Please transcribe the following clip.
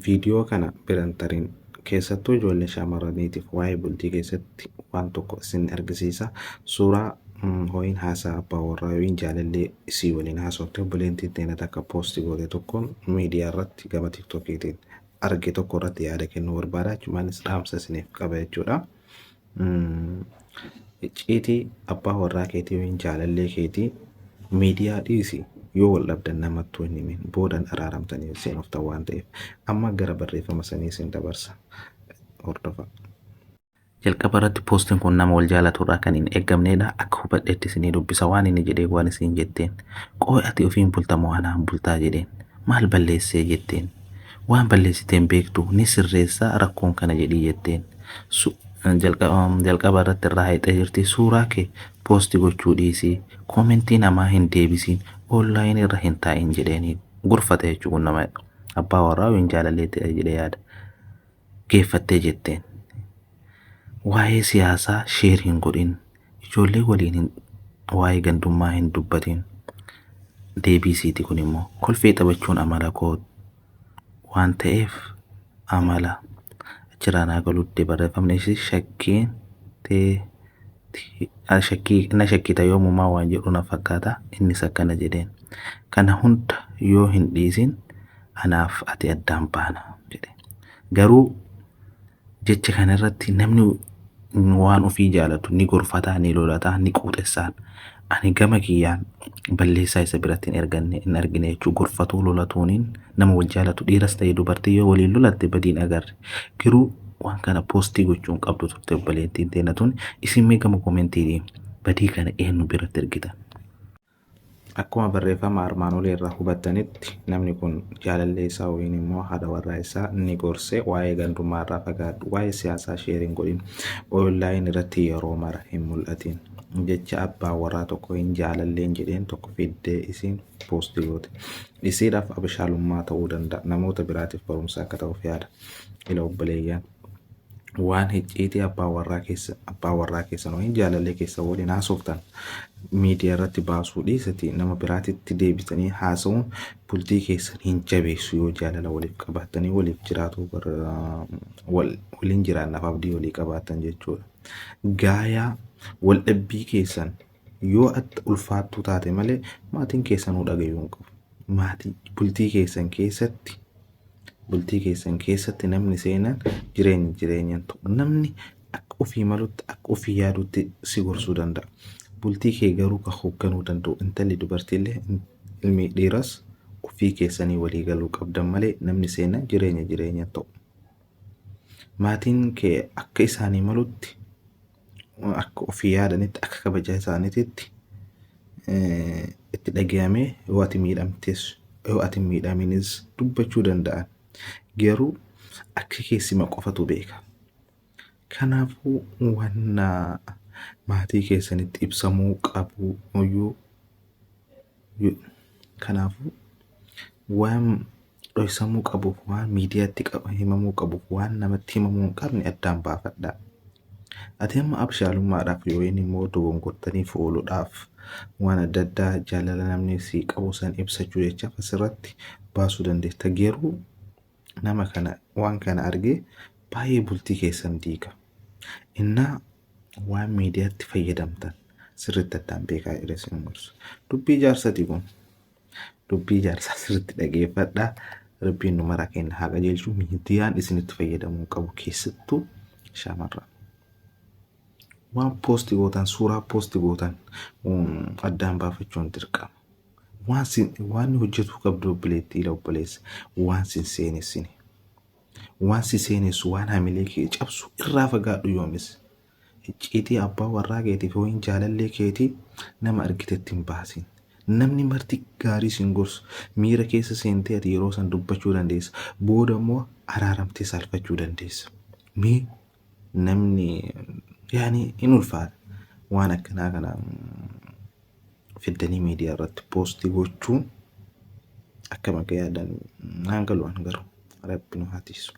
Viidiyoo kana biraan tarin keessattuu ijoollee shamarraniitiif waa'ee bultii keessatti waan tokko isin argisiisa. Suuraa ho'iin haasaa abbaa warraa yookiin jaalallee isii waliin haasofte obboleettiin teenya akka poostii goote tokkoon miidiyaa irratti gama tiktookiitiin arge tokko irratti yaada kennuu barbaada. Achumaanis dhaamsa isiniif qaba jechuudha. Icciitii abbaa warraa keetii yookiin jaalallee keetii miidiyaa dhiisi. Yoo wal dhabdan namatti hin himin boodan araaramtanii seenuftan waan ta'eef amma gara barreeffama sanii isin dabarsa. Hordofaa. Jalqaba irratti poostiin kun nama wal jaalatu irraa kan hin eegamnedha. Akka hubadheetti isinii dubbisa waan inni jedhee waan isin jetteen. Qooyi ati ofiin bultamoo anaan bultaa jedheen. Maal balleessee jetteen. Waan balleessiteen beektu ni sirreessaa rakkoon kana jedhii jetteen. Jalqaba irratti irraa haixee jirti suuraa kee poostii gochuu dhiisii koomentii namaa hin deebisiin online irra hin taa'in jedheeni gurfate jechuun nama abbaa warraa yookiin jaalalleetti jedhee yaada geeffattee jetteen. Waa'ee siyaasaa sheer hin godhin ijoollee waliin waa'ee gandummaa hin dubbatin. Deebisiiti kun immoo kolfee taphachuun amala koo waan ta'eef amala achirraa galuutti barreeffamne ishee shakkiin na shakkita yoomumaa waan jedhu na fakkaata. Innis akkana jedheen kana hunda yoo hin dhiisin anaaf ati addaan baana jedhe. Garuu jecha kana irratti namni waan ofii jaalatu ni gorfataa ni lolataa ni quuxessaan. Ani gama kiyyaan balleessaa isa biratti hin argine jechuu gorfatuu lolatuuniin nama wal jaalatu dhiiras ta'e dubartii yoo waliin lolatte badiin agarre. Garuu waan kana poostii gochuun qabdu turte obboleettiin teenya tun isin mee gama koomentiidhaan badii kana eenyu biratti argitan. Akkuma barreeffama armaan olii irraa hubattanitti namni kun jaalallee isaa yookiin immoo haadha warraa isaa ni gorsee waa'ee gandummaa irraa fagaadhu waa'ee siyaasaa sheer hin godhin online irratti yeroo mara hin mul'atin jecha abbaa warraa tokko hin jaalalleen jedheen tokko fiddee isiin poostii goote. Isiidhaaf abashaalummaa ta'uu danda'a namoota biraatiif barumsa akka ta'uuf yaada. Ila obboleeyyan waan icciitii abbaa warraa keessan yookiin jaalallee keessan waliin haasoftan miidiyaa irratti baasuu dhiisati nama biraatitti deebitanii haasa'uun bultii keessan hin jabeessu. Yoo jaalala waliif qabaatanii waliif jiraatu waliin jiraannaaf abdii walii qabaatan jechuudha. Gaayaa wal dhabbii keessan yoo ulfaattuu taate malee maatiin keessanuu dhagayuu hin qabu. Maatii bultii keessan keessatti namni seenan jireenyaan ta'u namni akka ofii malutti akka ofii yaadutti si gorsuu danda'a. Bultii kee garuu kan hoogganuu danda'u intalli dubartiillee ilmi dhiiras ofii keessanii walii galuu qabdan malee namni seenan jireenyaan ta'u. Maatiin kee akka isaanii malutti akka ofii yaadanitti akka kabajaa isaaniitti itti dhagayamee yoo ati miidhamtes yoo ati miidhaminis dubbachuu danda'an. Garuu akka keessima qofatu beeka. Kanaafuu wanna maatii keessanitti ibsamuu qabu kanaafuu waan dhoysamuu qabuuf waan miidiyaatti himamuu qabuuf waan namatti himamuu hin qabne addaan baafadhaa. Ati amma abshaalummaadhaaf yookiin immoo dogongortaniif ooluudhaaf waan adda addaa jaalala namni si qabu san ibsachuu jecha asirratti baasuu dandeessa. Garuu nama kana waan kana argee baay'ee bultii keessan diiga. Innaa waan miidiyaatti fayyadamtan sirriitti addaan beekaa isin gorsa. Dubbii jaarsatii kun dubbii jaarsaa sirriitti dhageeffadhaa. Rabbiin nu mara kenna haa qajeelchu. Miidiyaan isinitti fayyadamuu qabu keessattuu shamarran. Waan poostii gootan suuraa poostii gootan addaan baafachuun dirqama. Waan hojjetuu qabdu obboleettii ila obboleessa waan sin seenessine waan si seenessu waan hamilee kee cabsu irraa fagaadhu. Yoomis icciitii abbaa warraa keetiif yookiin jaalallee keetii nama argitetti hin baasin. Namni marti gaarii sin gorsu miira keessa seentee ati yeroo san dubbachuu dandeessa. Booda immoo araaramtee salphachuu dandeessa. Namni yaani hin ulfaata waan akkanaa kana fiddanii miidiyaa irratti poostii gochuun akka maqaa yaadan naan galuun garuu Rabbi nu haa tiisu.